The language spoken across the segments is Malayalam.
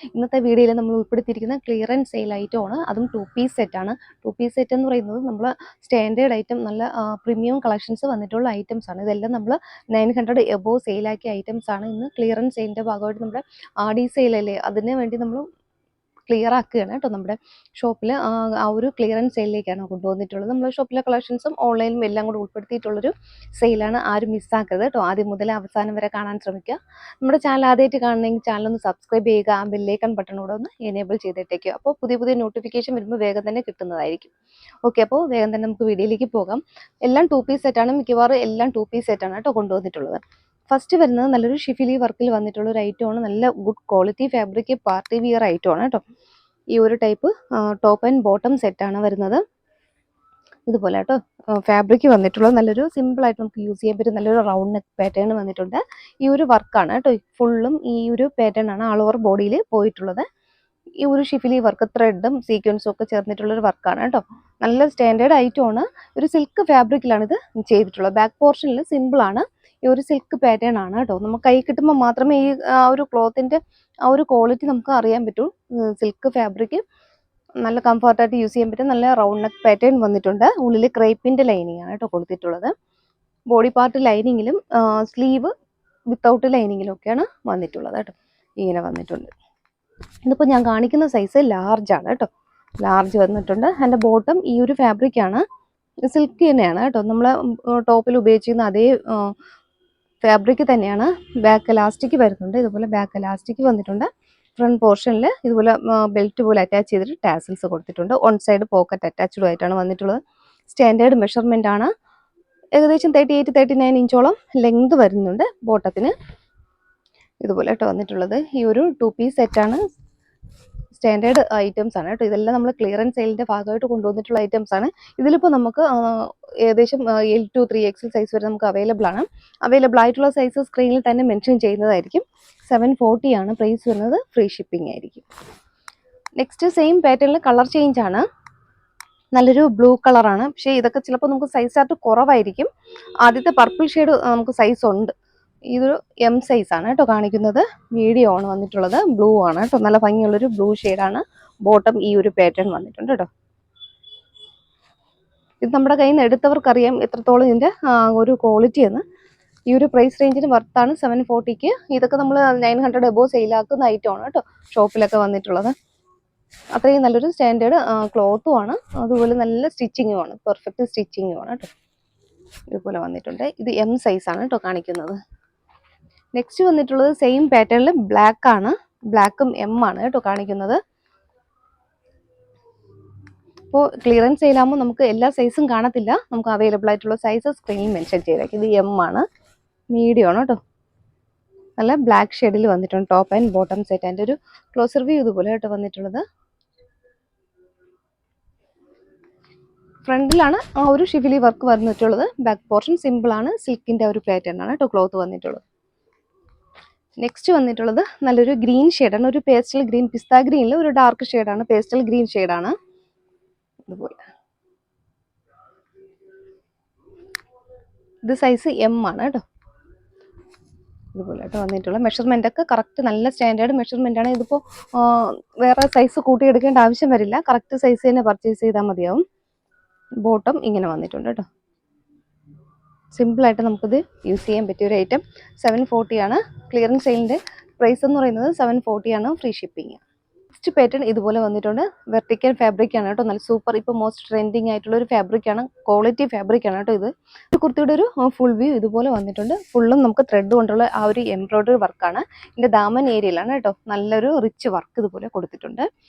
ഇന്നത്തെ വീഡിയോയിൽ നമ്മൾ ഉൾപ്പെടുത്തിയിരിക്കുന്ന ക്ലിയറൻസ് സെയിൽ ഐറ്റമാണ്. അതും 2 പീസ് സെറ്റാണ്. 2 പീസ് സെറ്റ് എന്ന് പറയുന്നത് നമ്മൾ സ്റ്റാൻഡേർഡ് ഐറ്റം, നല്ല പ്രീമിയം കളക്ഷൻസ് വന്നിട്ടുള്ള ഐറ്റംസ് ആണ്. ഇതെല്ലാം നമ്മൾ 900 എബോവ് സെയിലാക്കിയ ഐറ്റംസ് ആണ്. ഇന്ന് ക്ലിയറൻസ് സെയിലിൻ്റെ ഭാഗമായിട്ട് നമ്മുടെ ആഡി സെയിലല്ലേ, അതിന് വേണ്ടി നമ്മൾ ക്ലിയർ ആക്കുകയാണ് കേട്ടോ. നമ്മുടെ ഷോപ്പിൽ ആ ഒരു ക്ലിയറൻസ് സെയിലിലേക്കാണ് കൊണ്ടുവന്നിട്ടുള്ളത്. നമ്മുടെ ഷോപ്പിലെ കളക്ഷൻസും ഓൺലൈനും എല്ലാം കൂടി ഉൾപ്പെടുത്തിയിട്ടുള്ളൊരു സെയിലാണ്. ആരും മിസ്സാക്കരുത് കേട്ടോ. ആദ്യം മുതൽ അവസാനം വരെ കാണാൻ ശ്രമിക്കുക. നമ്മുടെ ചാനൽ ആദ്യമായിട്ട് കാണണമെങ്കിൽ ചാനൽ ഒന്ന് സബ്സ്ക്രൈബ് ചെയ്യുക, ആ ബെല്ലൈക്കൺ ബട്ടൺ കൂടെ ഒന്ന് എനേബിൾ ചെയ്തിട്ടേക്കുക. അപ്പോൾ പുതിയ പുതിയ നോട്ടിഫിക്കേഷൻ വരുമ്പോൾ വേഗം തന്നെ കിട്ടുന്നതായിരിക്കും. ഓക്കെ, അപ്പോൾ വേഗം തന്നെ നമുക്ക് വീഡിയോയിലേക്ക് പോകാം. എല്ലാം 2 പീസ് സെറ്റാണ്. മിക്കവാറും എല്ലാം 2 പീസ് സെറ്റാണ് കേട്ടോ കൊണ്ടുവന്നിട്ടുള്ളത്. ഫസ്റ്റ് വരുന്നത് നല്ലൊരു ഷിഫിലി വർക്കിൽ വന്നിട്ടുള്ള ഒരു ഐറ്റമാണ്. നല്ല good quality fabric, party wear ഐറ്റമാണ് കേട്ടോ. ഈ ഒരു ടൈപ്പ് ടോപ്പ് ആൻഡ് ബോട്ടം സെറ്റാണ് വരുന്നത്. ഇതുപോലെ കേട്ടോ ഫാബ്രിക് വന്നിട്ടുള്ളത്. നല്ലൊരു സിമ്പിളായിട്ട് നമുക്ക് യൂസ് ചെയ്യാൻ പറ്റും. നല്ലൊരു റൗണ്ട് നെക്ക് പാറ്റേൺ വന്നിട്ടുണ്ട്. ഈ ഒരു വർക്കാണ് കേട്ടോ. ഫുള്ളും ഈ ഒരു പാറ്റേൺ ആണ് ആൾ ഓവർ ബോഡിയിൽ പോയിട്ടുള്ളത്. ഈ ഒരു ഷിഫിലി വർക്ക് ത്രെഡും സീക്വൻസും ഒക്കെ ചേർന്നിട്ടുള്ളൊരു വർക്കാണ് കേട്ടോ. നല്ല സ്റ്റാൻഡേർഡ് ഐറ്റമാണ്. ഒരു സിൽക്ക് ഫാബ്രിക്കിലാണ് ഇത് ചെയ്തിട്ടുള്ളത്. ബാക്ക് പോർഷനിൽ സിമ്പിളാണ്. ഈ ഒരു സിൽക്ക് പാറ്റേൺ ആണ് കേട്ടോ. നമുക്ക് കൈ കിട്ടുമ്പോൾ മാത്രമേ ഈ ഒരു ക്ലോത്തിൻ്റെ ആ ഒരു ക്വാളിറ്റി നമുക്ക് അറിയാൻ പറ്റൂ. സിൽക്ക് ഫാബ്രിക് നല്ല കംഫർട്ടായിട്ട് യൂസ് ചെയ്യാൻ പറ്റും. നല്ല റൗണ്ട് നെക്ക് പാറ്റേൺ വന്നിട്ടുണ്ട്. ഉള്ളിൽ ക്രേപ്പിൻ്റെ ലൈനിങ് ആണ് കേട്ടോ കൊടുത്തിട്ടുള്ളത്. ബോഡി പാർട്ട് ലൈനിങ്ങിലും സ്ലീവ് വിത്തൗട്ട് ലൈനിങ്ങിലും ഒക്കെയാണ് വന്നിട്ടുള്ളത് കേട്ടോ. ഇങ്ങനെ വന്നിട്ടുണ്ട്. ഇതിപ്പോൾ ഞാൻ കാണിക്കുന്ന സൈസ് ലാർജ് ആണ് കേട്ടോ. ലാർജ് വന്നിട്ടുണ്ട്. അതിൻ്റെ ബോട്ടം ഈ ഒരു ഫാബ്രിക്കാണ്, സിൽക്ക് തന്നെയാണ് കേട്ടോ. നമ്മൾ ടോപ്പിൽ ഉപയോഗിച്ചിരുന്ന അതേ ഫാബ്രിക് തന്നെയാണ്. ബാക്ക് എലാസ്റ്റിക് വരുന്നുണ്ട്. ഇതുപോലെ ബാക്ക് എലാസ്റ്റിക് വന്നിട്ടുണ്ട്. ഫ്രണ്ട് പോർഷനിൽ ഇതുപോലെ ബെൽറ്റ് പോലെ അറ്റാച്ച് ചെയ്തിട്ട് ടാസിൽസ് കൊടുത്തിട്ടുണ്ട്. ഓൺ സൈഡ് പോക്കറ്റ് അറ്റാച്ച്ഡ് ആയിട്ടാണ് വന്നിട്ടുള്ളത്. സ്റ്റാൻഡേർഡ് മെഷർമെൻ്റ് ആണ്. ഏകദേശം 38-39 ഇഞ്ചോളം ലെങ്ത് വരുന്നുണ്ട് ബോട്ടത്തിന്. ഇതുപോലെ കേട്ടോ വന്നിട്ടുള്ളത്. ഈ ഒരു 2 പീസ് സെറ്റാണ്. സ്റ്റാൻഡേർഡ് ഐറ്റംസ് ആണ് കേട്ടോ. ഇതെല്ലാം നമ്മൾ ക്ലിയറൻസ് സെയിലിൻ്റെ ഭാഗമായിട്ട് കൊണ്ടുവന്നിട്ടുള്ള ഐറ്റംസ് ആണ്. ഇതിലിപ്പോൾ നമുക്ക് ഏകദേശം L to 3XL സൈസ് വരെ നമുക്ക് അവൈലബിൾ ആണ്. അവൈലബിൾ ആയിട്ടുള്ള സൈസ് സ്ക്രീനിൽ തന്നെ മെൻഷൻ ചെയ്യുന്നതായിരിക്കും. 740 ആണ് പ്രൈസ് വരുന്നത്. ഫ്രീ ഷിപ്പിംഗ് ആയിരിക്കും. നെക്സ്റ്റ് സെയിം പാറ്റേണിൽ കളർ ചേഞ്ച് ആണ്. നല്ലൊരു ബ്ലൂ കളറാണ്. പക്ഷേ ഇതൊക്കെ ചിലപ്പോൾ നമുക്ക് സൈസ് ആയിട്ട് കുറവായിരിക്കും. ആദ്യത്തെ പർപ്പിൾ ഷെയ്ഡ് നമുക്ക് സൈസ് ഉണ്ട്. ഇതൊരു M സൈസ് ആണ് കേട്ടോ കാണിക്കുന്നത്. മീഡിയം ആണ് വന്നിട്ടുള്ളത്. ബ്ലൂ ആണ് കേട്ടോ. നല്ല ഭംഗിയുള്ളൊരു ബ്ലൂ ഷെയ്ഡാണ്. ബോട്ടം ഈ ഒരു പാറ്റേൺ വന്നിട്ടുണ്ട് കേട്ടോ. ഇത് നമ്മുടെ കയ്യിൽ നിന്ന് എടുത്തവർക്കറിയാം എത്രത്തോളം ഇതിൻ്റെ ഒരു ക്വാളിറ്റി എന്ന്. ഈ ഒരു പ്രൈസ് റേഞ്ചിന് വർത്താണ് 740ക്ക്. ഇതൊക്കെ നമ്മൾ 900 എബോവ് സെയിലാക്കുന്ന ഐറ്റമാണ് കേട്ടോ ഷോപ്പിലൊക്കെ വന്നിട്ടുള്ളത്. അത്രയും നല്ലൊരു സ്റ്റാൻഡേർഡ് ക്ലോത്തും ആണ്. അതുപോലെ നല്ല സ്റ്റിച്ചിങ്ങും ആണ്. പെർഫെക്റ്റ് സ്റ്റിച്ചിങ്ങും ആണ് കേട്ടോ. ഇതുപോലെ വന്നിട്ടുണ്ട്. ഇത് M സൈസാണ് കേട്ടോ കാണിക്കുന്നത്. നെക്സ്റ്റ് വന്നിട്ടുള്ളത് സെയിം പാറ്റേണിൽ ബ്ലാക്ക് ആണ്. ബ്ലാക്കും M ആണ് കേട്ടോ കാണിക്കുന്നത്. അപ്പോൾ ക്ലിയറൻസ് സെയിലാകുമ്പോൾ നമുക്ക് എല്ലാ സൈസും കാണത്തില്ല. നമുക്ക് അവൈലബിൾ ആയിട്ടുള്ള സൈസ് സ്ക്രീനിൽ മെൻഷൻ ചെയ്തേക്കും. ഇത് M ആണ്. മീഡിയം ആണ് കേട്ടോ. നല്ല ബ്ലാക്ക് ഷെയ്ഡിൽ വന്നിട്ടുണ്ട്. Top and bottom set. അതിൻ്റെ ഒരു ക്ലോസർ വ്യൂ ഇതുപോലെ കേട്ടോ വന്നിട്ടുള്ളത്. ഫ്രണ്ടിലാണ് ആ ഒരു ഷിഫിലി വർക്ക് വന്നിട്ടുള്ളത്. ബാക്ക് പോർഷൻ സിമ്പിൾ ആണ്. സിൽക്കിൻ്റെ ഒരു പാറ്റേൺ ആണ് കേട്ടോ ക്ലോത്ത് വന്നിട്ടുള്ളത്. നെക്സ്റ്റ് വന്നിട്ടുള്ളത് നല്ലൊരു ഗ്രീൻ ഷെയ്ഡാണ്. ഒരു പേസ്റ്റൽ ഗ്രീൻ, പിസ്ത ഗ്രീനിൽ ഒരു ഡാർക്ക് ഷെയ്ഡാണ്. പേസ്റ്റൽ ഗ്രീൻ ഷെയ്ഡാണ്. ഇതുപോലെ ഇത് സൈസ് M ആണ് കേട്ടോ. ഇതുപോലെ കേട്ടോ വന്നിട്ടുള്ള മെഷർമെൻ്റ് ഒക്കെ കറക്റ്റ് നല്ല സ്റ്റാൻഡേർഡ് മെഷർമെൻ്റ് ആണ്. ഇതിപ്പോൾ വേറെ സൈസ് കൂട്ടിയെടുക്കേണ്ട ആവശ്യം വരില്ല. കറക്റ്റ് സൈസ് തന്നെ പർച്ചേസ് ചെയ്താൽ മതിയാവും. ബോട്ടം ഇങ്ങനെ വന്നിട്ടുണ്ട് കേട്ടോ. സിമ്പിളായിട്ട് നമുക്കിത് യൂസ് ചെയ്യാൻ പറ്റിയ ഒരു ഐറ്റം. 740 ആണ്. ക്ലിയറൻസ് സെയിലിൻ്റെ പ്രൈസ് എന്ന് പറയുന്നത് 740 ആണ്. Free shipping. നെക്സ്റ്റ് പാറ്റേൺ ഇതുപോലെ വന്നിട്ടുണ്ട്. വെർട്ടിക്കൽ ഫാബ്രിക് ആണ് കേട്ടോ. നല്ല സൂപ്പർ, ഇപ്പോൾ മോസ്റ്റ് ട്രെൻഡിങ് ആയിട്ടുള്ള ഒരു ഫാബ്രിക്കാണ്. ക്വാളിറ്റി ഫാബ്രിക് ആണ് കേട്ടോ ഇത്. കുർത്തിയുടെ ഒരു ഫുൾ വ്യൂ ഇതുപോലെ വന്നിട്ടുണ്ട്. ഫുള്ളും നമുക്ക് ത്രെഡ് കൊണ്ടുള്ള ആ ഒരു എംബ്രോയ്ഡറി വർക്കാണ്. ഇതിൻ്റെ ദാമൻ ഏരിയയിലാണ് കേട്ടോ നല്ലൊരു റിച്ച് വർക്ക് ഇതുപോലെ കൊടുത്തിട്ടുണ്ട്.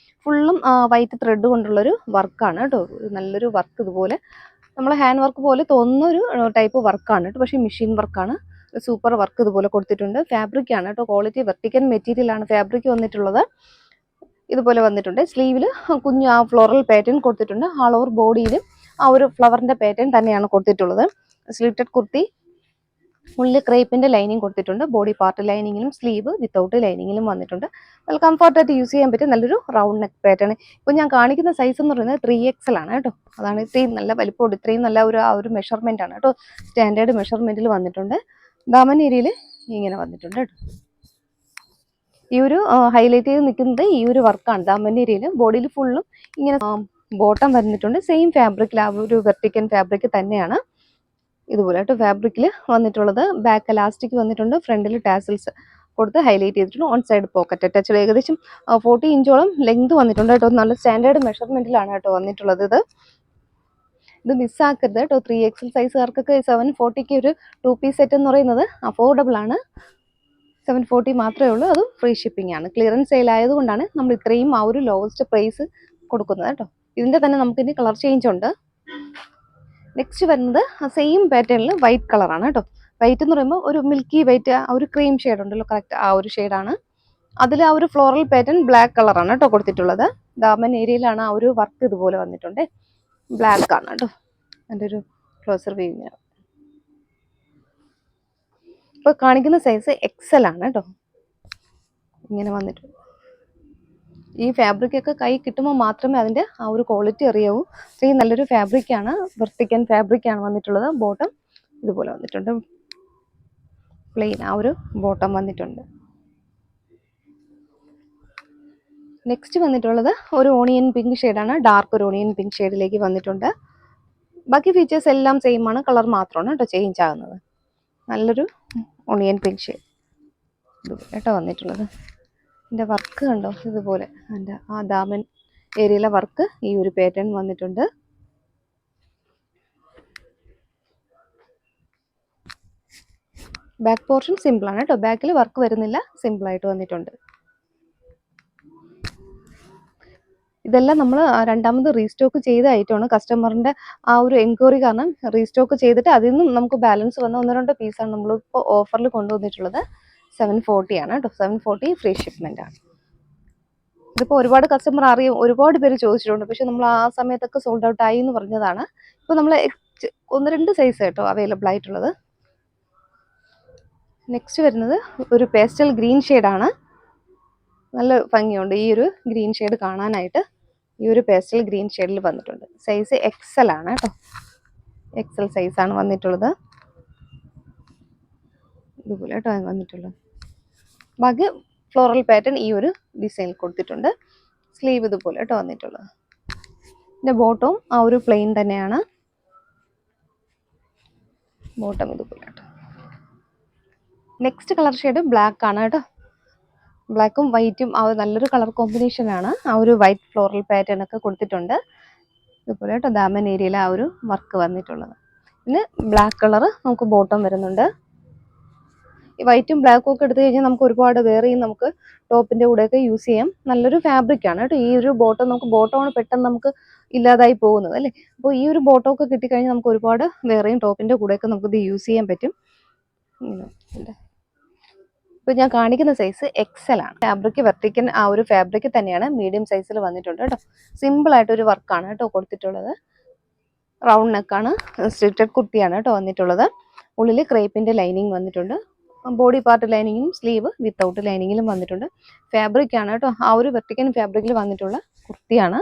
ഫുള്ളും വൈറ്റ് ത്രെഡ് കൊണ്ടുള്ളൊരു വർക്കാണ് കേട്ടോ. നല്ലൊരു വർക്ക് ഇതുപോലെ നമ്മൾ ഹാൻഡ് വർക്ക് പോലെ തോന്നുന്ന ഒരു ടൈപ്പ് വർക്കാണ് കേട്ടോ. പക്ഷേ മെഷീൻ വർക്കാണ്. സൂപ്പർ വർക്ക് ഇതുപോലെ കൊടുത്തിട്ടുണ്ട്. ഫാബ്രിക് ആണ് കേട്ടോ. ക്വാളിറ്റി വെർട്ടിക്കൽ മെറ്റീരിയലാണ് ഫാബ്രിക് വന്നിട്ടുള്ളത്. ഇതുപോലെ വന്നിട്ടുണ്ട്. സ്ലീവിൽ കുഞ്ഞു ആ ഫ്ലോറൽ പാറ്റേൺ കൊടുത്തിട്ടുണ്ട്. ആൾ ഓവർ ബോഡിയിലും ആ ഒരു ഫ്ലവറിൻ്റെ പാറ്റേൺ തന്നെയാണ് കൊടുത്തിട്ടുള്ളത്. സ്ലിറ്റഡ് കുർത്തി, ഉള്ളിൽ ക്രേപ്പിൻ്റെ ലൈനിങ് കൊടുത്തിട്ടുണ്ട്. ബോഡി പാർട്ട് ലൈനിങ്ങിലും സ്ലീവ് വിത്തൗട്ട് ലൈനിങ്ങിലും വന്നിട്ടുണ്ട്. നല്ല കംഫർട്ടായിട്ട് യൂസ് ചെയ്യാൻ പറ്റിയ നല്ലൊരു റൗണ്ട് നെക്ക് പാറ്റേൺ. ഇപ്പോൾ ഞാൻ കാണിക്കുന്ന സൈസ് എന്ന് പറയുന്നത് 3XL ആണ് കേട്ടോ. അതാണ് ഇത്രയും നല്ല വലിപ്പമുണ്ട്. ഇത്രയും നല്ല ഒരു മെഷർമെൻ്റ് ആണ് കേട്ടോ. സ്റ്റാൻഡേർഡ് മെഷർമെൻറ്റിൽ വന്നിട്ടുണ്ട്. ദാമൻ ഏരിയയിൽ ഇങ്ങനെ വന്നിട്ടുണ്ട് കേട്ടോ. ഈ ഒരു ഹൈലൈറ്റ് ചെയ്ത് നിൽക്കുന്നത് ഈ ഒരു വർക്കാണ്. ദാമൻ്റെ ഏരിയയിൽ ബോഡിയിൽ ഫുള്ളും ഇങ്ങനെ ബോട്ടം വന്നിട്ടുണ്ട്. സെയിം ഫാബ്രിക്കിൽ, ആ ഒരു വെർട്ടിക്കൻ ഫാബ്രിക് തന്നെയാണ് ഇതുപോലെ ആയിട്ട് ഫാബ്രിക്കിൽ വന്നിട്ടുള്ളത്. ബാക്ക് എലാസ്റ്റിക് വന്നിട്ടുണ്ട്, ഫ്രണ്ടിൽ ടാസിൽസ് കൊടുത്ത് ഹൈലൈറ്റ് ചെയ്തിട്ടുണ്ട്. On side pocket attached. ഏകദേശം 40 ഇഞ്ചോളം ലെങ്ത് വന്നിട്ടുണ്ട് കേട്ടോ. നല്ല സ്റ്റാൻഡേർഡ് മെഷർമെന്റിലാണ് കേട്ടോ വന്നിട്ടുള്ളത്. ഇത് മിസ്സാക്കരുത് കേട്ടോ. 3XL സൈസുകാർക്കൊക്കെ 740 ഒരു 2 പീസ് സെറ്റ് എന്ന് പറയുന്നത് അഫോർഡബിൾ ആണ്. 740 മാത്രമേ ഉള്ളൂ. അതും ഫ്രീ ഷിപ്പിംഗ് ആണ്. ക്ലിയറൻസ് സെയിൽ ആയതുകൊണ്ടാണ് നമ്മൾ ഇത്രയും ആ ഒരു ലോവസ്റ്റ് പ്രൈസ് കൊടുക്കുന്നത് കേട്ടോ. ഇതിൻ്റെ തന്നെ നമുക്കിനി കളർ ചേഞ്ച് ഉണ്ട്. നെക്സ്റ്റ് വരുന്നത് സെയിം പാറ്റേണിൽ വൈറ്റ് കളറാണ് കേട്ടോ. വൈറ്റ് എന്ന് പറയുമ്പോൾ ഒരു മിൽക്കി വൈറ്റ്, ആ ഒരു ക്രീം ഷെയ്ഡ് ഉണ്ടല്ലോ, കറക്റ്റ് ആ ഒരു ഷെയ്ഡാണ്. അതിൽ ആ ഒരു ഫ്ലോറൽ പാറ്റേൺ ബ്ലാക്ക് കളറാണ് കേട്ടോ കൊടുത്തിട്ടുള്ളത്. ദാമൻ ഏരിയയിലാണ് ആ ഒരു വർക്ക് ഇതുപോലെ വന്നിട്ടുണ്ട്. ബ്ലാക്ക് ആണ് കേട്ടോ. എൻ്റെ ഒരു ക്ലോസർ വ്യൂ ഇപ്പോൾ കാണിക്കുന്ന സൈസ് XL ആണ് കേട്ടോ. ഇങ്ങനെ വന്നിട്ടുണ്ട്. ഈ ഫാബ്രിക്കൊക്കെ കൈ കിട്ടുമ്പോൾ മാത്രമേ അതിൻ്റെ ആ ഒരു ക്വാളിറ്റി അറിയാവൂ. ഈ നല്ലൊരു ഫാബ്രിക്കാണ്, വെർട്ടിക്കൻ ഫാബ്രിക്കാണ് വന്നിട്ടുള്ളത്. ബോട്ടം ഇതുപോലെ വന്നിട്ടുണ്ട്, പ്ലെയിൻ ആ ഒരു ബോട്ടം വന്നിട്ടുണ്ട്. നെക്സ്റ്റ് വന്നിട്ടുള്ളത് ഒരു ഓണിയൻ പിങ്ക് ഷെയ്ഡാണ്. ഡാർക്ക് ഒരു ഓണിയൻ പിങ്ക് ഷെയ്ഡിലേക്ക് വന്നിട്ടുണ്ട്. ബാക്കി ഫീച്ചേഴ്സ് എല്ലാം സെയിം ആണ്, കളർ മാത്രമാണ് കേട്ടോ ചേഞ്ച് ആകുന്നത്. നല്ലൊരു ഓണിയൻ പിങ്ക് ഷെയ്ഡ് ഇതുപോലെ കേട്ടോ വന്നിട്ടുള്ളത്. എൻ്റെ വർക്ക് കണ്ടോ, ഇതുപോലെ എൻ്റെ ആ ദാമൻ ഏരിയയിലെ വർക്ക് ഈ ഒരു പാറ്റേൺ വന്നിട്ടുണ്ട്. ബാക്ക് പോർഷൻ സിമ്പിളാണ് കേട്ടോ. ബാക്കിൽ വർക്ക് വരുന്നില്ല, സിമ്പിളായിട്ട് വന്നിട്ടുണ്ട്. ഇതെല്ലാം നമ്മൾ രണ്ടാമത് റീസ്റ്റോക്ക് ചെയ്ത ഐറ്റമാണ്. കസ്റ്റമറിൻ്റെ ആ ഒരു എൻക്വയറി കാരണം റീസ്റ്റോക്ക് ചെയ്തിട്ട് അതിൽ നിന്നും നമുക്ക് ബാലൻസ് വന്ന 1-2 പീസാണ് നമ്മളിപ്പോൾ ഓഫറിൽ കൊണ്ടുവന്നിട്ടുള്ളത്. 740 ആണ് കേട്ടോ. 740 ഫ്രീ ഷിപ്മെൻ്റ് ആണ്. ഇതിപ്പോൾ ഒരുപാട് കസ്റ്റമർ അറിയും, ഒരുപാട് പേര് ചോദിച്ചിട്ടുണ്ട്. പക്ഷെ നമ്മൾ ആ സമയത്തൊക്കെ സോൾഡ് ഔട്ട് ആയി എന്ന് പറഞ്ഞതാണ്. ഇപ്പോൾ നമ്മൾ 1-2 സൈസ് കേട്ടോ അവൈലബിൾ ആയിട്ടുള്ളത്. നെക്സ്റ്റ് വരുന്നത് ഒരു പേസ്റ്റൽ ഗ്രീൻ ഷെയ്ഡാണ്. നല്ല ഭംഗിയുണ്ട് ഈ ഒരു ഗ്രീൻ ഷെയ്ഡ് കാണാനായിട്ട്. ഈ ഒരു പേസ്റ്റൽ ഗ്രീൻ ഷെയ്ഡിൽ വന്നിട്ടുണ്ട്. സൈസ് XL ആണ് കേട്ടോ. XL സൈസാണ് വന്നിട്ടുള്ളത്. ഇതുപോലെ കേട്ടോ വന്നിട്ടുള്ളത്. ബാക്കി ഫ്ലോറൽ പാറ്റേൺ ഈ ഒരു ഡിസൈനിൽ കൊടുത്തിട്ടുണ്ട്. സ്ലീവ് ഇതുപോലെ കേട്ടോ വന്നിട്ടുള്ളത്. ഇതിൻ്റെ ബോട്ടവും ആ ഒരു പ്ലെയിൻ തന്നെയാണ്. ബോട്ടം ഇതുപോലെ കേട്ടോ. നെക്സ്റ്റ് കളർ ഷെയ്ഡ് ബ്ലാക്ക് ആണ് കേട്ടോ. ബ്ലാക്കും വൈറ്റും ആ നല്ലൊരു കളർ കോമ്പിനേഷനാണ്. ആ ഒരു വൈറ്റ് ഫ്ലോറൽ പാറ്റേൺ ഒക്കെ കൊടുത്തിട്ടുണ്ട്. ഇതുപോലെ കേട്ടോ ദാമൻ ഏരിയയിൽ ആ ഒരു വർക്ക് വന്നിട്ടുള്ളത്. പിന്നെ ബ്ലാക്ക് കളർ നമുക്ക് ബോട്ടം വരുന്നുണ്ട്. ഈ വൈറ്റും ബ്ലാക്കും ഒക്കെ എടുത്തു കഴിഞ്ഞാൽ നമുക്ക് ഒരുപാട് വേറെയും നമുക്ക് ടോപ്പിൻ്റെ കൂടെയൊക്കെ യൂസ് ചെയ്യാം. നല്ലൊരു ഫാബ്രിക്കാണ് കേട്ടോ. ഈ ഒരു ബോട്ടം നമുക്ക് ബോട്ടമാണ് പെട്ടെന്ന് നമുക്ക് ഇല്ലാതായി പോകുന്നത് അല്ലേ. അപ്പോൾ ഈ ഒരു ബോട്ടം ഒക്കെ കിട്ടിക്കഴിഞ്ഞാൽ നമുക്ക് ഒരുപാട് വേറെയും ടോപ്പിൻ്റെ കൂടെയൊക്കെ നമുക്കിത് യൂസ് ചെയ്യാൻ പറ്റും. ഇപ്പോൾ ഞാൻ കാണിക്കുന്ന സൈസ് XL ആണ്. ഫാബ്രിക് വെർട്ടിക്കൻ ആ ഒരു ഫാബ്രിക് തന്നെയാണ്. മീഡിയം സൈസിൽ വന്നിട്ടുണ്ട് കേട്ടോ. സിമ്പിളായിട്ടൊരു വർക്കാണ് കേട്ടോ കൊടുത്തിട്ടുള്ളത്. റൗണ്ട് നെക്കാണ്, സ്ട്രിക്റ്റഡ് കുർത്തിയാണ് കേട്ടോ വന്നിട്ടുള്ളത്. ഉള്ളിൽ ക്രേപ്പിൻ്റെ ലൈനിങ് വന്നിട്ടുണ്ട്. ബോഡി പാർട്ട് ലൈനിങ്ങും സ്ലീവ് വിത്തൗട്ട് ലൈനിങ്ങിലും വന്നിട്ടുണ്ട്. ഫാബ്രിക്കാണ് കേട്ടോ. ആ ഒരു വെർട്ടിക്കൻ ഫാബ്രിക്കിൽ വന്നിട്ടുള്ള കുർത്തിയാണ്.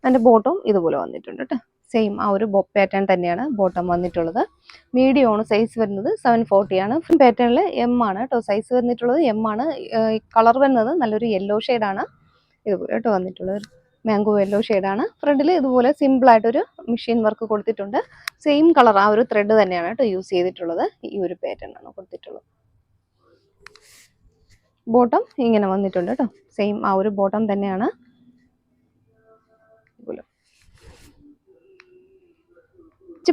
അതിൻ്റെ ബോട്ടം ഇതുപോലെ വന്നിട്ടുണ്ട് കേട്ടോ. സെയിം ആ ഒരു പാറ്റേൺ തന്നെയാണ് ബോട്ടം വന്നിട്ടുള്ളത്. മീഡിയം ആണ് സൈസ് വരുന്നത്. 740 ആണ്. പാറ്റേണിൽ M ആണ് കേട്ടോ സൈസ് വന്നിട്ടുള്ളത്. M ആണ്. കളർ വരുന്നത് നല്ലൊരു യെല്ലോ ഷെയ്ഡാണ്. ഇതുപോലെ കേട്ടോ വന്നിട്ടുള്ളത്. മാംഗോ യെല്ലോ ഷെയ്ഡാണ്. ഫ്രണ്ടിൽ ഇതുപോലെ സിമ്പിളായിട്ടൊരു മെഷീൻ വർക്ക് കൊടുത്തിട്ടുണ്ട്. സെയിം കളർ ആ ഒരു ത്രെഡ് തന്നെയാണ് കേട്ടോ യൂസ് ചെയ്തിട്ടുള്ളത്. ഈ ഒരു പാറ്റേൺ ആണ് കൊടുത്തിട്ടുള്ളത്. ബോട്ടം ഇങ്ങനെ വന്നിട്ടുണ്ട് കേട്ടോ. സെയിം ആ ഒരു ബോട്ടം തന്നെയാണ്.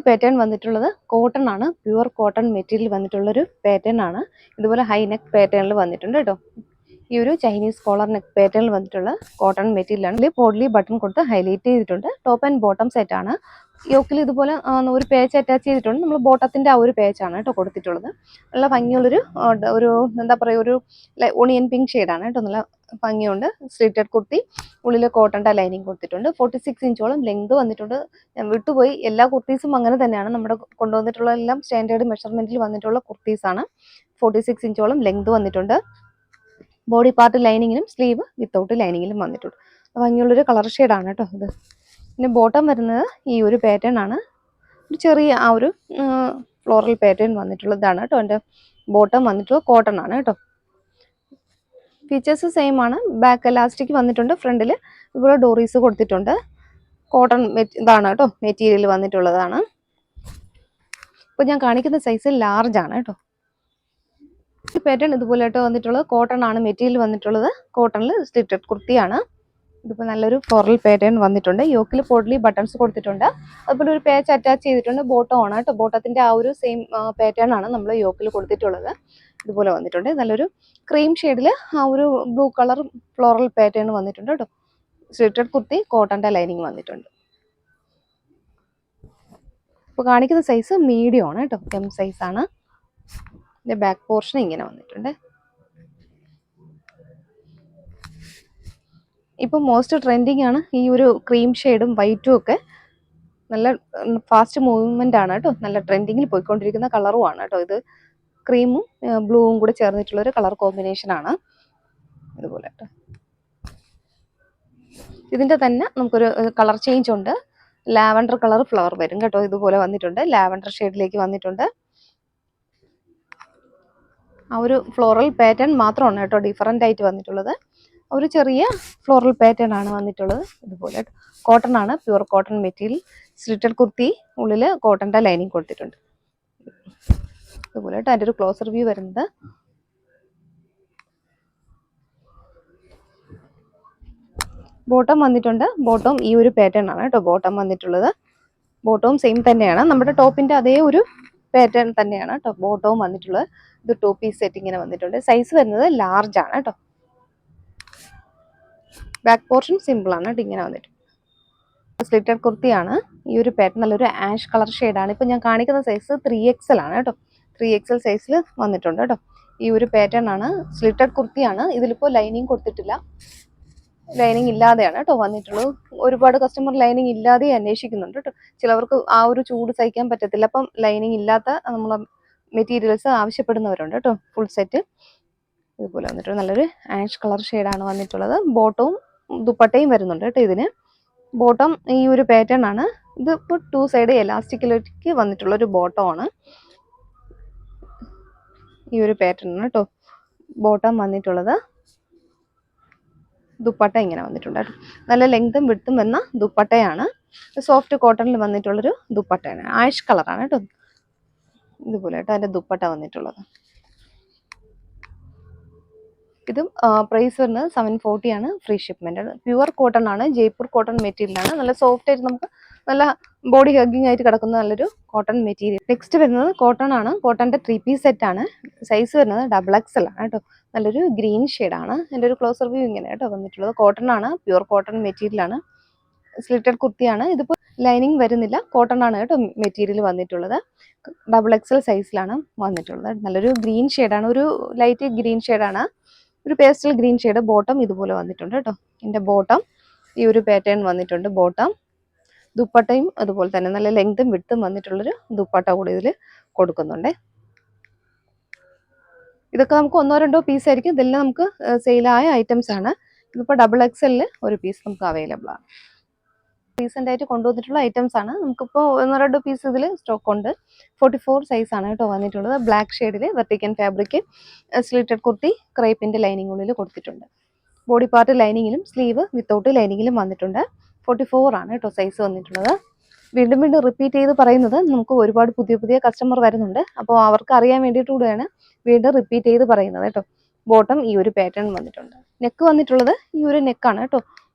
പാറ്റേൺ വന്നിട്ടുള്ളത് കോട്ടൺ ആണ്. പ്യുവർ കോട്ടൺ മെറ്റീരിയൽ വന്നിട്ടുള്ളൊരു പാറ്റേൺ ആണ്. ഇതുപോലെ ഹൈ നെക്ക് പാറ്റേണിൽ വന്നിട്ടുണ്ട് കേട്ടോ. ഈ ഒരു ചൈനീസ് കോളർ നെക്ക് പാറ്റേണിൽ വന്നിട്ടുള്ള കോട്ടൺ മെറ്റീരിയലാണ്. ഇതിൽ പോഡ്ലി ബട്ടൺ കൊടുത്ത് ഹൈലൈറ്റ് ചെയ്തിട്ടുണ്ട്. ടോപ്പ് ആൻഡ് ബോട്ടം സെറ്റ് ആണ്. യോക്കിൽ ഇതുപോലെ ഒരു പേച്ച് അറ്റാച്ച് ചെയ്തിട്ടുണ്ട്. നമ്മൾ ബോട്ടത്തിൻ്റെ ആ ഒരു പേച്ചാണ് കേട്ടോ കൊടുത്തിട്ടുള്ളത്. നല്ല ഭംഗിയുള്ളൊരു എന്താ പറയുക, ഒരു ഓണിയൻ പിങ്ക് ഷെയ്ഡാണ് കേട്ടോ. നല്ല ഭംഗിയുണ്ട്. സ്ട്രിക്റ്റഡ് കുർത്തി, ഉള്ളിൽ കോട്ടൻ്റെ ലൈനിങ് കൊടുത്തിട്ടുണ്ട്. 46 ഇഞ്ചോളം ലെങ്ത് വന്നിട്ടുണ്ട്. ഞാൻ വിട്ടുപോയി, എല്ലാ കുർത്തീസും അങ്ങനെ തന്നെയാണ്. നമ്മുടെ കൊണ്ടുവന്നിട്ടുള്ള എല്ലാം സ്റ്റാൻഡേർഡ് മെഷർമെൻറ്റിൽ വന്നിട്ടുള്ള കുർത്തീസാണ്. 46 ഇഞ്ചോളം ലെങ്ത് വന്നിട്ടുണ്ട്. ബോഡി പാർട്ട് ലൈനിങ്ങിലും സ്ലീവ് വിത്തൗട്ട് ലൈനിങ്ങിലും വന്നിട്ടുണ്ട്. ഭംഗിയുള്ളൊരു കളർ ഷെയ്ഡാണ് കേട്ടോ ഇത്. പിന്നെ ബോട്ടം വരുന്നത് ഈ ഒരു പാറ്റേൺ ആണ്. ഒരു ചെറിയ ആ ഒരു ഫ്ലോറൽ പാറ്റേൺ വന്നിട്ടുള്ളതാണ് കേട്ടോ. എൻ്റെ ബോട്ടം വന്നിട്ടുള്ളത് കോട്ടൺ ആണ് കേട്ടോ. ഫീച്ചേഴ്സ് സെയിം ആണ്. ബാക്ക് എലാസ്റ്റിക് വന്നിട്ടുണ്ട്, ഫ്രണ്ടിൽ ഇതുപോലെ ഡോറീസ് കൊടുത്തിട്ടുണ്ട്. കോട്ടൺ ഇതാണ് കേട്ടോ മെറ്റീരിയൽ വന്നിട്ടുള്ളതാണ്. ഇപ്പോൾ ഞാൻ കാണിക്കുന്ന സൈസ് ലാർജ് ആണ് കേട്ടോ. ഈ പാറ്റേൺ ഇതുപോലെ കേട്ടോ വന്നിട്ടുള്ളത്. കോട്ടൺ ആണ് മെറ്റീരിയൽ വന്നിട്ടുള്ളത്. കോട്ടണിൽ സ്ലിറ്റഡ് കുർത്തിയാണ്. ഇതിപ്പോൾ നല്ലൊരു ഫ്ലോറൽ പാറ്റേൺ വന്നിട്ടുണ്ട്. യോക്കിൽ പോഡ്ലി ബട്ടൺസ് കൊടുത്തിട്ടുണ്ട്. അതുപോലെ ഒരു പാച്ച് അറ്റാച്ച് ചെയ്തിട്ടുണ്ട്. ബോട്ടം ആണ് കേട്ടോ. ബോട്ടത്തിന്റെ ആ ഒരു സെയിം പാറ്റേൺ ആണ് നമ്മൾ യോക്കിൽ കൊടുത്തിട്ടുള്ളത്. ഇതുപോലെ വന്നിട്ടുണ്ട്. നല്ലൊരു ക്രീം ഷെയ്ഡിൽ ആ ഒരു ബ്ലൂ കളർ ഫ്ലോറൽ പാറ്റേൺ വന്നിട്ടുണ്ട് കേട്ടോ. സ്ലിറ്റഡ് കുർത്തി, കോട്ടന്റെ ലൈനിങ് വന്നിട്ടുണ്ട്. ഇപ്പോൾ കാണിക്കുന്ന സൈസ് മീഡിയം ആണ് കേട്ടോ, എം സൈസ് ആണ്. ഇതിന്റെ ബാക്ക് പോർഷൻ ഇങ്ങനെ വന്നിട്ടുണ്ട്. ഇപ്പോൾ മോസ്റ്റ് ട്രെൻഡിങ് ആണ് ഈ ഒരു ക്രീം ഷെയ്ഡും വൈറ്റും ഒക്കെ. നല്ല ഫാസ്റ്റ് മൂവ്മെന്റ് ആണ് കേട്ടോ. നല്ല ട്രെൻഡിങ്ങിൽ പോയിക്കൊണ്ടിരിക്കുന്ന കളറും ആണ് കേട്ടോ. ഇത് ക്രീമും ബ്ലൂവും കൂടെ ചേർന്നിട്ടുള്ള ഒരു കളർ കോമ്പിനേഷൻ ആണ്. ഇതുപോലെ കേട്ടോ. ഇതിന്റെ തന്നെ നമുക്കൊരു കളർ ചേഞ്ച് ഉണ്ട്. ലാവൻഡർ കളർ ഫ്ലവർ വരും കേട്ടോ. ഇതുപോലെ വന്നിട്ടുണ്ട്. ലാവൻഡർ ഷെയ്ഡിലേക്ക് വന്നിട്ടുണ്ട്. ആ ഒരു ഫ്ലോറൽ പാറ്റേൺ മാത്രമാണ് കേട്ടോ ഡിഫറൻ്റ് ആയിട്ട് വന്നിട്ടുള്ളത്. ഒരു ചെറിയ ഫ്ലോറൽ പാറ്റേൺ ആണ് വന്നിട്ടുള്ളത്. ഇതുപോലെ കോട്ടൺ ആണ്, pure cotton material. Slitted kurti, ഉള്ളിൽ കോട്ടന്റെ ലൈനിങ് കൊടുത്തിട്ടുണ്ട്. ഇതുപോലെ അതിൻ്റെ ഒരു ക്ലോസർ വ്യൂ വരുന്നത്. ബോട്ടം വന്നിട്ടുണ്ട്. ബോട്ടം ഈ ഒരു പാറ്റേൺ ആണ് കേട്ടോ ബോട്ടം വന്നിട്ടുള്ളത്. ബോട്ടവും സെയിം തന്നെയാണ്, നമ്മുടെ ടോപ്പിന്റെ അതേ ഒരു പാറ്റേൺ തന്നെയാണ് കേട്ടോ ബോട്ടവും വന്നിട്ടുള്ളത്. ഇത് 2 പീസ് സെറ്റ് ഇങ്ങനെ വന്നിട്ടുണ്ട്. സൈസ് വരുന്നത് ലാർജ് ആണ് കേട്ടോ. ബാക്ക് പോർഷൻ സിമ്പിൾ ആണ് കേട്ടോ, ഇങ്ങനെ വന്നിട്ട്. സ്ലിറ്റഡ് കുർത്തിയാണ്. ഈ ഒരു പാറ്റേൺ നല്ലൊരു ആഷ് കളർ ഷെയ്ഡാണ്. ഇപ്പം ഞാൻ കാണിക്കുന്ന സൈസ് 3XL ആണ് കേട്ടോ. 3XL സൈസിൽ വന്നിട്ടുണ്ട് കേട്ടോ. ഈ ഒരു പാറ്റേൺ ആണ്. സ്ലിറ്റഡ് കുർത്തിയാണ്. ഇതിലിപ്പോൾ ലൈനിങ് കൊടുത്തിട്ടില്ല, ലൈനിങ് ഇല്ലാതെയാണ് കേട്ടോ വന്നിട്ടുള്ളത്. ഒരുപാട് കസ്റ്റമർ ലൈനിങ് ഇല്ലാതെ അന്വേഷിക്കുന്നുണ്ട് കേട്ടോ. ചിലവർക്ക് ആ ഒരു ചൂട് സഹിക്കാൻ പറ്റത്തില്ല, അപ്പം ലൈനിങ് ഇല്ലാത്ത നമ്മൾ മെറ്റീരിയൽസ് ആവശ്യപ്പെടുന്നവരുണ്ട് കേട്ടോ. ഫുൾ സെറ്റ് ഇതുപോലെ വന്നിട്ട് നല്ലൊരു ആഷ് കളർ ഷെയ്ഡാണ് വന്നിട്ടുള്ളത്. ബോട്ടവും ദുപ്പട്ടയും വരുന്നുണ്ട് കേട്ടോ ഇതിന്. ബോട്ടം ഈ ഒരു പാറ്റേൺ ആണ്. ഇത് ഇപ്പോൾ 2 സൈഡ് എലാസ്റ്റിക്കിലേക്ക് വന്നിട്ടുള്ള ഒരു ബോട്ടം ആണ്. ഈ ഒരു പാറ്റേൺ ആണ് കേട്ടോ ബോട്ടം വന്നിട്ടുള്ളത്. ദുപ്പട്ട ഇങ്ങനെ വന്നിട്ടുണ്ട്. നല്ല ലെങ്തും വിട്ടും വന്ന ദുപ്പട്ടയാണ്. സോഫ്റ്റ് കോട്ടണിൽ വന്നിട്ടുള്ളൊരു ദുപ്പട്ടയാണ്. ആഷ് കളറാണ് കേട്ടോ. ഇതുപോലെ കേട്ടോ അതിൻ്റെ ദുപ്പട്ട വന്നിട്ടുള്ളത്. ഇതും പ്രൈസ് വരുന്നത് 740 ആണ്. Free shipment. പ്യുവർ കോട്ടൺ ആണ്, ജയ്പൂർ കോട്ടൺ മെറ്റീരിയലാണ്. നല്ല സോഫ്റ്റ് ആയിട്ട് നമുക്ക് നല്ല ബോഡി ഹഗ്ഗിങ് ആയിട്ട് കിടക്കുന്ന നല്ലൊരു കോട്ടൺ മെറ്റീരിയൽ. നെക്സ്റ്റ് വരുന്നത് കോട്ടൺ ആണ്. കോട്ടന്റെ 3 പീസ് സെറ്റ് ആണ്. സൈസ് വരുന്നത് XXL ആണ് കേട്ടോ. നല്ലൊരു ഗ്രീൻ ഷെയ്ഡാണ്. എൻ്റെ ഒരു ക്ലോസർ വ്യൂ ഇങ്ങനെ കേട്ടോ വന്നിട്ടുള്ളത്. കോട്ടൺ ആണ്, പ്യുവർ കോട്ടൺ മെറ്റീരിയൽ ആണ്. സ്ലിറ്റഡ് കുർത്തിയാണ്. ഇതിപ്പോൾ ലൈനിങ് വരുന്നില്ല, കോട്ടൺ ആണ് കേട്ടോ മെറ്റീരിയൽ വന്നിട്ടുള്ളത്. XXL സൈസിലാണ് വന്നിട്ടുള്ളത്. നല്ലൊരു ഗ്രീൻ ഷെയ്ഡാണ്, ഒരു ലൈറ്റ് ഗ്രീൻ ഷെയ്ഡാണ്, ഒരു പേസ്റ്റൽ ഗ്രീൻ ഷെയ്ഡ്. ബോട്ടം ഇതുപോലെ വന്നിട്ടുണ്ട് കേട്ടോ. ഇതിൻ്റെ ബോട്ടം ഈ ഒരു പാറ്റേൺ വന്നിട്ടുണ്ട്. ബോട്ടം ദുപ്പട്ടയും അതുപോലെ തന്നെ നല്ല ലെങ്തും വിട്ടും വന്നിട്ടുള്ളൊരു ദുപ്പട്ട കൂടി ഇതിൽ കൊടുക്കുന്നുണ്ട്. ഇതൊക്കെ നമുക്ക് 1-2 പീസ് ആയിരിക്കും. ഇതെല്ലാം നമുക്ക് സെയിലായ ഐറ്റംസ് ആണ്. ഇതിപ്പോൾ XXL ഒരു പീസ് നമുക്ക് അവൈലബിൾ ആണ്. റീസെൻ്റ് ആയിട്ട് കൊണ്ടുവന്നിട്ടുള്ള ഐറ്റംസ് ആണ്. നമുക്കിപ്പോൾ 1-2 പീസ് ഇതിൽ സ്റ്റോക്ക് ഉണ്ട്. 44 സൈസ് ആണ് കേട്ടോ വന്നിട്ടുള്ളത്. ബ്ലാക്ക് ഷെയ്ഡിൽ വെർട്ടിക്കൻ ഫാബ്രിക്, സ്ലിറ്റഡ് കുർത്തി, ക്രേപ്പിന്റെ ലൈനിങ് ഉള്ളിൽ കൊടുത്തിട്ടുണ്ട്. ബോഡി പാർട്ട് ലൈനിങ്ങിലും സ്ലീവ് വിത്തൗട്ട് ലൈനിങ്ങിലും വന്നിട്ടുണ്ട്. 44 ആണ് കേട്ടോ സൈസ് വന്നിട്ടുള്ളത്. വീണ്ടും വീണ്ടും റിപ്പീറ്റ് ചെയ്ത് പറയുന്നത്, നമുക്ക് ഒരുപാട് പുതിയ കസ്റ്റമർ വരുന്നുണ്ട്. അപ്പോൾ അവർക്ക് അറിയാൻ വേണ്ടിയിട്ട് കൂടെയാണ് വീണ്ടും റിപ്പീറ്റ് ചെയ്ത് പറയുന്നത് കേട്ടോ. ബോട്ടം ഈ ഒരു പാറ്റേൺ വന്നിട്ടുണ്ട്. നെക്ക് വന്നിട്ടുള്ളത് ഈ ഒരു നെക്കാണ് കേട്ടോ.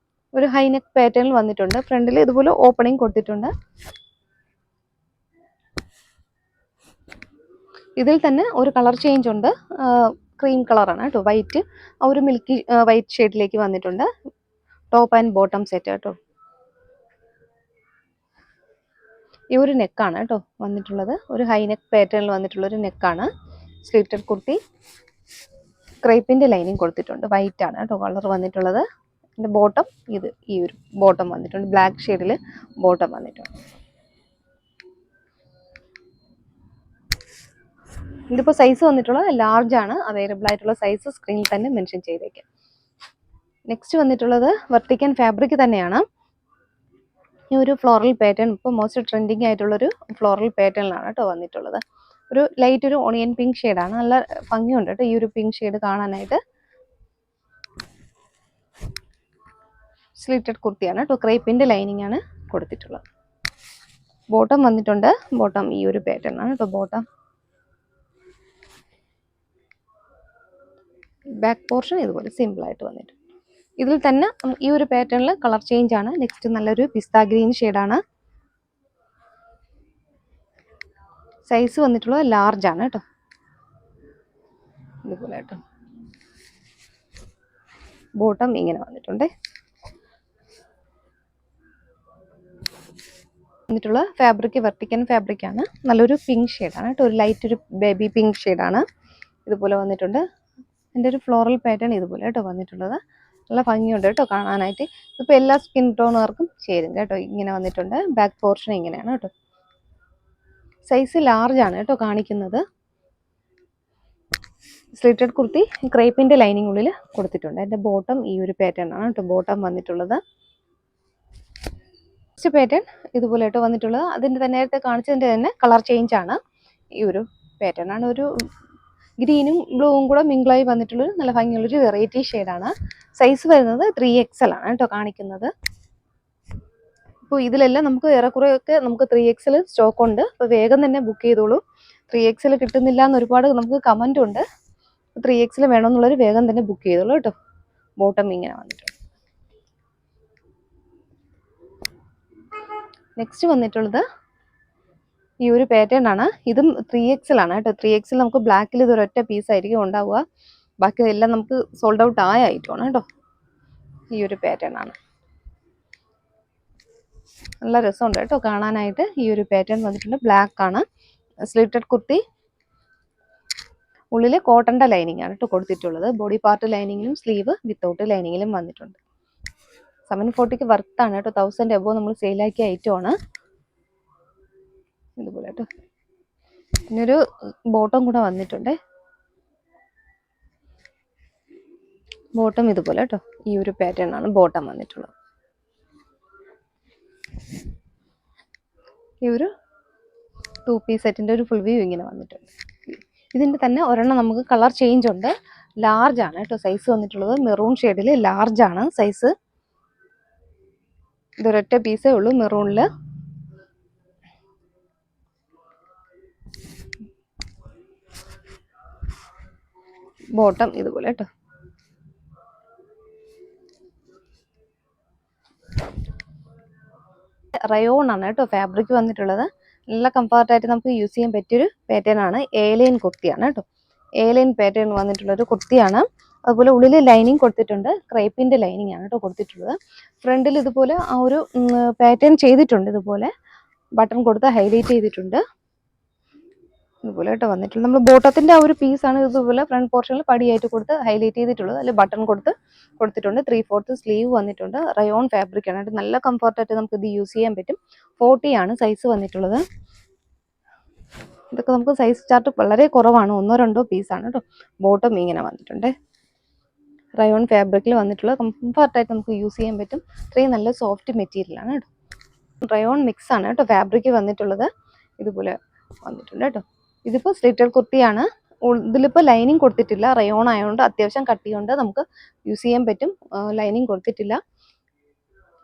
ഒരു ഹൈ നെക്ക് പാറ്റേണിൽ വന്നിട്ടുണ്ട്. ഫ്രണ്ടിൽ ഇതുപോലെ ഓപ്പണിംഗ് കൊടുത്തിട്ടുണ്ട്. ഇതിൽ തന്നെ ഒരു കളർ ചേഞ്ച് ഉണ്ട്. ക്രീം കളറാണ് കേട്ടോ. വൈറ്റ്, ആ ഒരു മിൽക്കി വൈറ്റ് ഷെയ്ഡിലേക്ക് വന്നിട്ടുണ്ട്. ടോപ്പ് ആൻഡ് ബോട്ടം സെറ്റ് കേട്ടോ. ഈ ഒരു നെക്കാണ് കേട്ടോ വന്നിട്ടുള്ളത്. ഒരു ഹൈ നെക്ക് പാറ്റേണിൽ വന്നിട്ടുള്ള ഒരു നെക്കാണ്. സ്ലിറ്റഡ് കുർത്തി, ക്രേപ്പിന്റെ ലൈനിങ് കൊടുത്തിട്ടുണ്ട്. വൈറ്റ് ആണ് കേട്ടോ കളർ വന്നിട്ടുള്ളത്. ഇതിൻ്റെ ബോട്ടം ഈ ഒരു ബോട്ടം വന്നിട്ടുണ്ട്. ബ്ലാക്ക് ഷെയ്ഡിൽ ബോട്ടം വന്നിട്ടുണ്ട്. ഇതിപ്പോൾ സൈസ് വന്നിട്ടുള്ളത് ലാർജ് ആണ്. അവൈലബിൾ ആയിട്ടുള്ള സൈസ് സ്ക്രീനിൽ തന്നെ മെൻഷൻ ചെയ്തേക്കാം. നെക്സ്റ്റ് വന്നിട്ടുള്ളത് വെർട്ടിക്കൻ ഫാബ്രിക് തന്നെയാണ്. ഈ ഒരു ഫ്ലോറൽ പാറ്റേൺ ഇപ്പോൾ മോസ്റ്റ് ട്രെൻഡിങ് ആയിട്ടുള്ളൊരു ഫ്ലോറൽ പാറ്റേണിലാണ് കേട്ടോ വന്നിട്ടുള്ളത്. ഒരു ലൈറ്റ് ഒരു ഓണിയൻ പിങ്ക് ഷെയ്ഡാണ്. നല്ല ഭംഗിയുണ്ട് കേട്ടോ ഈ ഒരു പിങ്ക് ഷെയ്ഡ് കാണാനായിട്ട്. സ്ലിറ്റഡ് കുർത്തിയാണ് കേട്ടോ. ക്രേപ്പിൻ്റെ ലൈനിങ് ആണ് കൊടുത്തിട്ടുള്ളത്. ബോട്ടം വന്നിട്ടുണ്ട്. ബോട്ടം ഈ ഒരു പാറ്റേൺ ആണ് കേട്ടോ. ബോട്ടം ബാക്ക് പോർഷൻ ഇതുപോലെ സിമ്പിളായിട്ട് വന്നിട്ടുണ്ട്. ഇതിൽ തന്നെ ഈ ഒരു പാറ്റേണിൽ കളർ ചേഞ്ച് ആണ്. നെക്സ്റ്റ് നല്ലൊരു പിസ്ത ഗ്രീൻ ഷെയ്ഡാണ്. സൈസ് വന്നിട്ടുള്ളത് ലാർജ് ആണ് കേട്ടോ. ഇതുപോലെ കേട്ടോ. ബോട്ടം ഇങ്ങനെ വന്നിട്ടുണ്ട്. വന്നിട്ടുള്ള ഫാബ്രിക് വെർട്ടിക്കൻ ഫാബ്രിക് ആണ്. നല്ലൊരു പിങ്ക് ഷെയ്ഡാണ് കേട്ടോ. ഒരു ലൈറ്റ് ഒരു ബേബി പിങ്ക് ഷെയ്ഡാണ്. ഇതുപോലെ വന്നിട്ടുണ്ട്. എൻ്റെ ഒരു ഫ്ലോറൽ പാറ്റേൺ ഇതുപോലെ കേട്ടോ വന്നിട്ടുള്ളത്. നല്ല ഭംഗിയുണ്ട് കേട്ടോ കാണാനായിട്ട്. ഇപ്പോൾ എല്ലാ സ്കിൻ ടോണുകാർക്കും ചേരും കേട്ടോ. ഇങ്ങനെ വന്നിട്ടുണ്ട്. ബാക്ക് പോർഷൻ ഇങ്ങനെയാണ് കേട്ടോ. സൈസ് ലാർജ് ആണ് കേട്ടോ കാണിക്കുന്നത്. സ്ലിറ്റഡ് കുർത്തി ക്രേപ്പിൻ്റെ ലൈനിങ് ഉള്ളിൽ കൊടുത്തിട്ടുണ്ട്. എൻ്റെ ബോട്ടം ഈ ഒരു പാറ്റേൺ ആണ് കേട്ടോ. ബോട്ടം വന്നിട്ടുള്ളത്. നെക്സ്റ്റ് പാറ്റേൺ ഇതുപോലെ കേട്ടോ വന്നിട്ടുള്ളത്. അതിൻ്റെ തന്നെ നേരത്തെ കാണിച്ചതിൻ്റെ തന്നെ കളർ ചേഞ്ച് ആണ്. ഈ ഒരു പാറ്റേൺ ആണ്. ഒരു ഗ്രീനും ബ്ലൂവും കൂടെ മിങ്കിളായി വന്നിട്ടുള്ളൊരു നല്ല ഭംഗിയുള്ളൊരു വെറൈറ്റി ഷെയ്ഡാണ്. സൈസ് വരുന്നത് 3XL ആണ് കേട്ടോ കാണിക്കുന്നത്. ഇപ്പോൾ ഇതിലെല്ലാം നമുക്ക് ഏറെക്കുറെയൊക്കെ നമുക്ക് 3XL സ്റ്റോക്ക് ഉണ്ട്. അപ്പോൾ വേഗം തന്നെ ബുക്ക് ചെയ്തോളൂ. 3XL കിട്ടുന്നില്ല എന്ന് ഒരുപാട് നമുക്ക് കമൻ്റ് ഉണ്ട്. 3XL വേണമെന്നുള്ളവർ വേഗം തന്നെ ബുക്ക് ചെയ്തോളൂ കേട്ടോ. ബോട്ടം ഇങ്ങനെ വന്നിട്ടുണ്ട്. നെക്സ്റ്റ് വന്നിട്ടുള്ളത് ഈ ഒരു പാറ്റേൺ ആണ്. ഇതും 3XL ആണ് കേട്ടോ. 3XL നമുക്ക് ബ്ലാക്കിൽ ഇത് ഒരൊറ്റ പീസായിരിക്കും ഉണ്ടാവുക. ബാക്കി എല്ലാം നമുക്ക് സോൾഡ് ഔട്ട് ആയ ഐറ്റമാണ് കേട്ടോ. ഈ ഒരു പാറ്റേൺ ആണ്. നല്ല രസമുണ്ട് കേട്ടോ കാണാനായിട്ട്. ഈ ഒരു പാറ്റേൺ വന്നിട്ടുണ്ട്. ബ്ലാക്ക് ആണ്. സ്ലിറ്റഡ് കുർത്തി. ഉള്ളിൽ കോട്ടൻ്റെ ലൈനിങ് ആണ് കേട്ടോ കൊടുത്തിട്ടുള്ളത്. ബോഡി പാർട്ട് ലൈനിങ്ങിലും സ്ലീവ് വിത്തൗട്ട് ലൈനിങ്ങിലും വന്നിട്ടുണ്ട്. 740 വർത്താണ് കേട്ടോ. 1000 എബോ നമ്മൾ സെയിലാക്കിയ ഐറ്റമാണ്. ഇതുപോലെ കേട്ടോ. പിന്നൊരു ബോട്ടം കൂടെ വന്നിട്ടുണ്ട്. ബോട്ടം ഇതുപോലെ കേട്ടോ. ഈ ഒരു പാറ്റേൺ ആണ് ബോട്ടം വന്നിട്ടുള്ളത്. ഈ ഒരു 2 പീസ് സെറ്റിൻ്റെ ഒരു ഫുൾ വ്യൂ ഇങ്ങനെ വന്നിട്ടുണ്ട്. ഇതിൻ്റെ തന്നെ ഒരെണ്ണം നമുക്ക് കളർ ചേഞ്ച് ഉണ്ട്. ലാർജ് ആണ് കേട്ടോ സൈസ് വന്നിട്ടുള്ളത്. മെറൂൺ ഷെയ്ഡിൽ ലാർജ് ആണ് സൈസ്. ഇതൊരൊറ്റ പീസേ ഉള്ളൂ മെറൂണിൽ. ബോട്ടം ഇതുപോലെ കേട്ടോ. റയോൺ ആണ് കേട്ടോ ഫാബ്രിക് വന്നിട്ടുള്ളത്. നല്ല കംഫർട്ടായിട്ട് നമുക്ക് യൂസ് ചെയ്യാൻ പറ്റിയൊരു പാറ്റേൺ ആണ്. എ-ലൈൻ കുർത്തിയാണ് കേട്ടോ. എ-ലൈൻ പാറ്റേൺ വന്നിട്ടുള്ളൊരു കുർത്തിയാണ്. അതുപോലെ ഉള്ളിൽ ലൈനിങ് കൊടുത്തിട്ടുണ്ട്. ക്രേപ്പിൻ്റെ ലൈനിങ് ആണ് കേട്ടോ കൊടുത്തിട്ടുള്ളത്. ഫ്രണ്ടിൽ ഇതുപോലെ ആ ഒരു പാറ്റേൺ ചെയ്തിട്ടുണ്ട്. ഇതുപോലെ ബട്ടൺ കൊടുത്ത് ഹൈലൈറ്റ് ചെയ്തിട്ടുണ്ട്. ഇതുപോലെ കേട്ടോ വന്നിട്ടുള്ളത്. നമ്മൾ ബോട്ടത്തിൻ്റെ ആ ഒരു പീസാണ് ഇതുപോലെ ഫ്രണ്ട് പോർഷനിൽ പടിയായിട്ട് കൊടുത്ത് ഹൈലൈറ്റ് ചെയ്തിട്ടുള്ളത്. അതിൽ ബട്ടൺ കൊടുത്തിട്ടുണ്ട്. 3/4 സ്ലീവ് വന്നിട്ടുണ്ട്. റയോൺ ഫാബ്രിക് ആണ്. നല്ല കംഫർട്ടായിട്ട് നമുക്ക് ഇത് യൂസ് ചെയ്യാൻ പറ്റും. 40 ആണ് സൈസ് വന്നിട്ടുള്ളത്. ഇതൊക്കെ നമുക്ക് സൈസ് ചാർട്ട് വളരെ കുറവാണ്. 1-2 പീസാണ് കേട്ടോ. ബോട്ടം ഇങ്ങനെ വന്നിട്ടുണ്ട്. റയോൺ ഫാബ്രിക്കിൽ വന്നിട്ടുള്ള കംഫർട്ടായിട്ട് നമുക്ക് യൂസ് ചെയ്യാൻ പറ്റും. ഇത്രയും നല്ല സോഫ്റ്റ് മെറ്റീരിയലാണ് കേട്ടോ. റയോൺ മിക്സ് ആണ് കേട്ടോ ഫാബ്രിക് വന്നിട്ടുള്ളത്. ഇതുപോലെ വന്നിട്ടുണ്ട് കേട്ടോ. ഇതിപ്പോൾ സ്ലിറ്റഡ് കുർത്തിയാണ്. ഇതിലിപ്പോൾ ലൈനിങ് കൊടുത്തിട്ടില്ല. റയോൺ ആയതുകൊണ്ട് അത്യാവശ്യം കട്ടിയുണ്ട്. നമുക്ക് യൂസ് ചെയ്യാൻ പറ്റും. ലൈനിങ് കൊടുത്തിട്ടില്ല.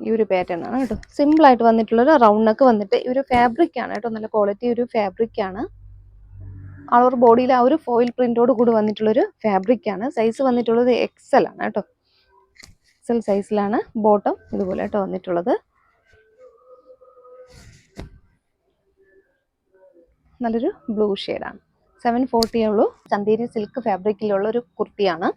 ഈ ഒരു പാറ്റേൺ ആണ് കേട്ടോ. സിമ്പിളായിട്ട് വന്നിട്ടുള്ളൊരു റൗണ്ട് നെക്ക് വന്നിട്ട് ഈ ഒരു ഫാബ്രിക് ആണ് കേട്ടോ. നല്ല ക്വാളിറ്റി ഒരു ഫാബ്രിക് ആണ്. ആ ഒരു ബോഡിയിൽ ആ ഒരു ഫോയിൽ പ്രിന്റോട് കൂടി വന്നിട്ടുള്ളൊരു ഫാബ്രിക് ആണ്. സൈസ് വന്നിട്ടുള്ളത് XL ആണ് കേട്ടോ. XL സൈസിലാണ് ബോട്ടം ഇതുപോലെ കേട്ടോ വന്നിട്ടുള്ളത്. നല്ലൊരു ബ്ലൂ ഷെയ്ഡാണ്. 740 ഉള്ളൂ. ചന്തേരി സിൽക്ക് ഫാബ്രിക്കിലുള്ള ഒരു കുർത്തിയാണ്.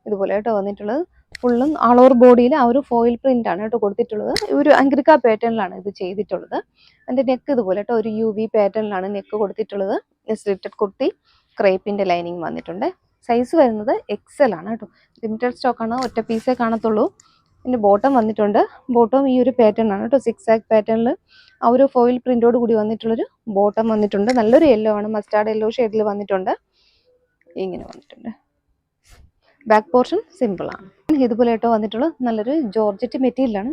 ഇതുപോലെ കേട്ടോ വന്നിട്ടുള്ളത്. ഫുള്ളും ആൾ ഓവർ ബോഡിയിൽ ആ ഒരു ഫോയിൽ പ്രിന്റ് ആണ് കേട്ടോ കൊടുത്തിട്ടുള്ളത്. ഒരു അങ്ക്രിക്ക പാറ്റേണിലാണ് ഇത് ചെയ്തിട്ടുള്ളത്. അതിൻ്റെ നെക്ക് ഇതുപോലെ കേട്ടോ ഒരു UV പാറ്റേണിലാണ് നെക്ക് കൊടുത്തിട്ടുള്ളത്. സ്ലിറ്റഡ് കുർത്തി ക്രേപ്പിൻ്റെ ലൈനിങ് വന്നിട്ടുണ്ട്. സൈസ് വരുന്നത് XL ആണ് കേട്ടോ. ലിമിറ്റഡ് സ്റ്റോക്കാണ്. ഒറ്റ പീസേ കാണത്തുള്ളൂ. പിന്നെ ബോട്ടം വന്നിട്ടുണ്ട്. ബോട്ടം ഈ ഒരു പാറ്റേൺ ആണ് കേട്ടോ. 6 പാറ്റേണിൽ ആ ഒരു ഫോയിൽ പ്രിന്റോട് കൂടി വന്നിട്ടുള്ളൊരു ബോട്ടം വന്നിട്ടുണ്ട്. നല്ലൊരു യെല്ലോ ആണ്. മസ്റ്റാർഡ് യെല്ലോ ഷെയ്ഡിൽ വന്നിട്ടുണ്ട്. ഇങ്ങനെ വന്നിട്ടുണ്ട്. ബാക്ക് പോർഷൻ സിമ്പിൾ ആണ്. ഇതുപോലെ കേട്ടോ വന്നിട്ടുള്ള നല്ലൊരു ജോർജറ്റ് മെറ്റീരിയലാണ്.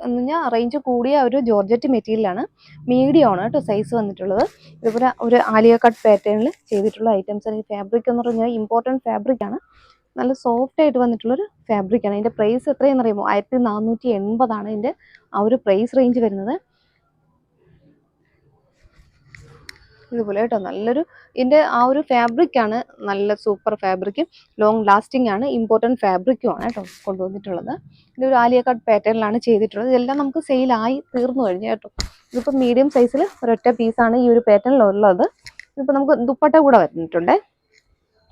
എന്ന് പറഞ്ഞാൽ റേഞ്ച് കൂടിയ ഒരു ജോർജറ്റ് മെറ്റീരിയലാണ്. മീഡിയം ആണ് കേട്ടോ സൈസ് വന്നിട്ടുള്ളത്. ഇതുപോലെ ഒരു ആലിയ കട്ട് പാറ്റേണിൽ ചെയ്തിട്ടുള്ള ഐറ്റംസ് ആണ്. ഈ ഫാബ്രിക് എന്ന് പറഞ്ഞാൽ ഇമ്പോർട്ടൻറ്റ് ഫാബ്രിക് ആണ്. നല്ല സോഫ്റ്റ് ആയിട്ട് വന്നിട്ടുള്ളൊരു ഫാബ്രിക്കാണ്. ഇതിൻ്റെ പ്രൈസ് എത്രയെന്ന് അറിയുമോ? 1480 ഇതിൻ്റെ ആ ഒരു പ്രൈസ് റേഞ്ച് വരുന്നത്. ഇതുപോലെ കേട്ടോ, നല്ലൊരു ഇതിൻ്റെ ആ ഒരു ഫാബ്രിക്കാണ് നല്ല സൂപ്പർ ഫാബ്രിക്കും ലോങ് ലാസ്റ്റിംഗ് ആണ്, ഇമ്പോർട്ടൻറ്റ് ഫാബ്രിക്കും ആണ് കേട്ടോ കൊണ്ടുവന്നിട്ടുള്ളത്. ഇതൊരു ആലിയ കട്ട് പാറ്റേണിലാണ് ചെയ്തിട്ടുള്ളത്. ഇതെല്ലാം നമുക്ക് സെയിലായി തീർന്നു കഴിഞ്ഞു കേട്ടോ. ഇതിപ്പോൾ മീഡിയം സൈസിൽ ഒരൊറ്റ പീസാണ് ഈ ഒരു പാറ്റേണിലുള്ളത്. ഇതിപ്പോൾ നമുക്ക് ദുപ്പട്ട കൂടെ വന്നിട്ടുണ്ട്.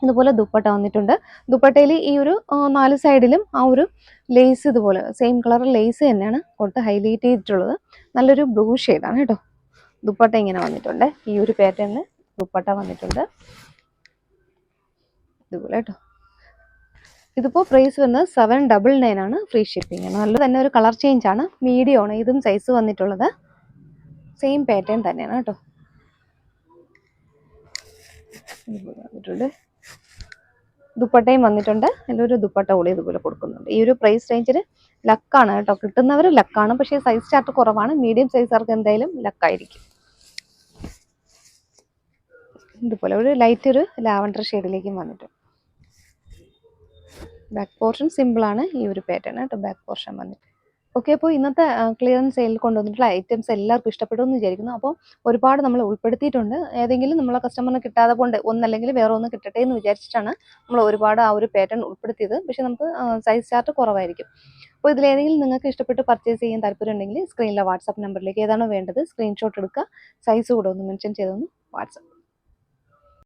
ഇതുപോലെ ദുപ്പട്ട വന്നിട്ടുണ്ട്. ദുപ്പട്ടയിൽ ഈ ഒരു 4 സൈഡിലും ആ ഒരു ലേസ് ഇതുപോലെ സെയിം കളർ ലേസ് തന്നെയാണ് കൊടുത്ത് ഹൈലൈറ്റ് ചെയ്തിട്ടുള്ളത്. നല്ലൊരു ബ്ലൂ ഷെയ്ഡാണ് കേട്ടോ. ദുപ്പട്ട ഇങ്ങനെ വന്നിട്ടുണ്ട്. ഈ ഒരു പാറ്റേണിൽ ദുപ്പട്ട വന്നിട്ടുണ്ട് ഇതുപോലെ കേട്ടോ. ഇതിപ്പോൾ പ്രൈസ് വരുന്നത് 799 ആണ്. ഫ്രീ ഷിപ്പിംഗ് ആണ്. നല്ല തന്നെ ഒരു കളർ ചേഞ്ച് ആണ്. മീഡിയം ആണ് ഇതും സൈസ് വന്നിട്ടുള്ളത്. സെയിം പാറ്റേൺ തന്നെയാണ് കേട്ടോ. വന്നിട്ടുണ്ട്. ദുപ്പട്ടയും വന്നിട്ടുണ്ട്. അതിലൊരു ദുപ്പട്ട കൂടി ഇതുപോലെ കൊടുക്കുന്നുണ്ട്. ഈ ഒരു പ്രൈസ് റേഞ്ചിൽ ലക്കാണ് കേട്ടോ. കിട്ടുന്നവർ ലക്കാണ്. പക്ഷേ സൈസ് ചാർട്ട് കുറവാണ്. മീഡിയം സൈസുകാർക്ക് എന്തായാലും ലക്കായിരിക്കും. ഇതുപോലെ ഒരു ലൈറ്റ് ഒരു ലാവൻഡർ ഷെയ്ഡിലേക്കും വന്നിട്ടുണ്ട്. ബാക്ക് പോർഷൻ സിമ്പിളാണ്. ഈ ഒരു പാറ്റേൺ കേട്ടോ ബാക്ക് പോർഷൻ വന്നിട്ട്. ഓക്കെ, അപ്പോൾ ഇന്നത്തെ ക്ലിയറൻസ് സെയിലിൽ കൊണ്ടുവന്നിട്ടുള്ള ഐറ്റംസ് എല്ലാവർക്കും ഇഷ്ടപ്പെട്ടു എന്ന് വിചാരിക്കുന്നു. അപ്പോൾ ഒരുപാട് നമ്മൾ ഉൾപ്പെടുത്തിയിട്ടുണ്ട്. ഏതെങ്കിലും നമ്മളെ കസ്റ്റമറിന് കിട്ടാതെ കൊണ്ട് ഒന്നല്ലെങ്കിൽ വേറെ ഒന്ന് കിട്ടട്ടെ എന്ന് വിചാരിച്ചിട്ടാണ് നമ്മൾ ഒരുപാട് ആ ഒരു പാറ്റേൺ ഉൾപ്പെടുത്തിയത്. പക്ഷേ നമുക്ക് സൈസ് ചാർട്ട് കുറവായിരിക്കും. അപ്പോൾ ഇതിലേതെങ്കിലും നിങ്ങൾക്ക് ഇഷ്ടപ്പെട്ട് പർച്ചേസ് ചെയ്യാൻ താല്പര്യം ഉണ്ടെങ്കിൽ സ്ക്രീനിലെ വാട്സാപ്പ് നമ്പറിലേക്ക് ഏതാണോ വേണ്ടത് സ്ക്രീൻഷോട്ട് എടുക്കുക, സൈസ് കൂടെ ഒന്ന് മെൻഷൻ ചെയ്തൊന്ന് വാട്സാപ്പ്